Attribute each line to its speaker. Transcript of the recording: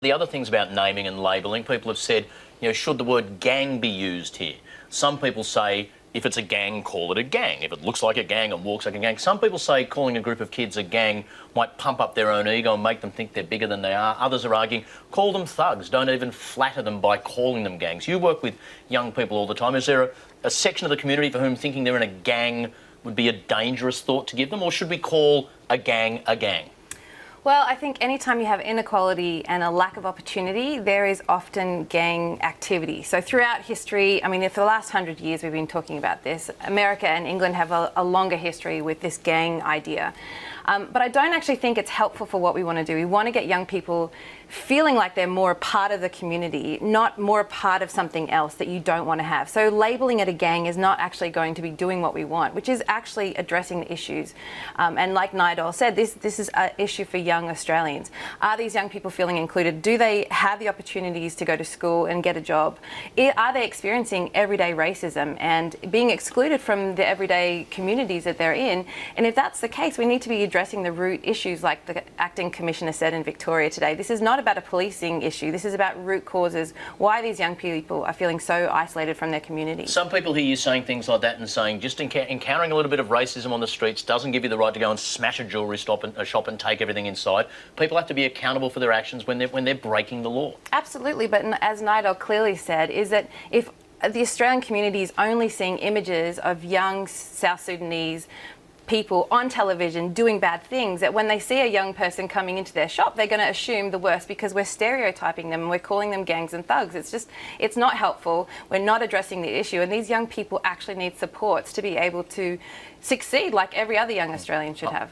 Speaker 1: The other things about naming and labelling, people have said, you know, should the word gang be used here? Some people say, if it's a gang, call it a gang. If it looks like a gang and walks like a gang. Some people say calling a group of kids a gang might pump up their own ego and make them think they're bigger than they are. Others are arguing, call them thugs. Don't even flatter them by calling them gangs. You work with young people all the time. Is there a section of the community for whom thinking they're in a gang would be a dangerous thought to give them? Or should we call a gang a gang?
Speaker 2: Well, I think anytime you have inequality and a lack of opportunity, there is often gang activity. So throughout history, I mean, for the last 100 years we've been talking about this. America and England have a longer history with this gang idea. But I don't actually think it's helpful for what we want to do. We want to get young people feeling like they're more a part of the community, not more a part of something else that you don't want to have. So labeling it a gang is not actually going to be doing what we want, which is actually addressing the issues. And like Nidal said, this is an issue for young Australians. Are these young people feeling included? Do they have the opportunities to go to school and get a job? Are they experiencing everyday racism and being excluded from the everyday communities that they're in? And if that's the case, we need to be addressing the root issues, like the Acting Commissioner said in Victoria today. This is not about a policing issue. This is about root causes, why these young people are feeling so isolated from their community.
Speaker 1: Some people hear you saying things like that and saying just encountering a little bit of racism on the streets doesn't give you the right to go and smash a jewellery shop and take everything inside. People have to be accountable for their actions when they're breaking the law.
Speaker 2: Absolutely, but as Nidal clearly said, is that if the Australian community is only seeing images of young South Sudanese people on television doing bad things, that when they see a young person coming into their shop, they're going to assume the worst because we're stereotyping them and we're calling them gangs and thugs. It's not helpful. We're not addressing the issue, and these young people actually need supports to be able to succeed like every other young Australian should have.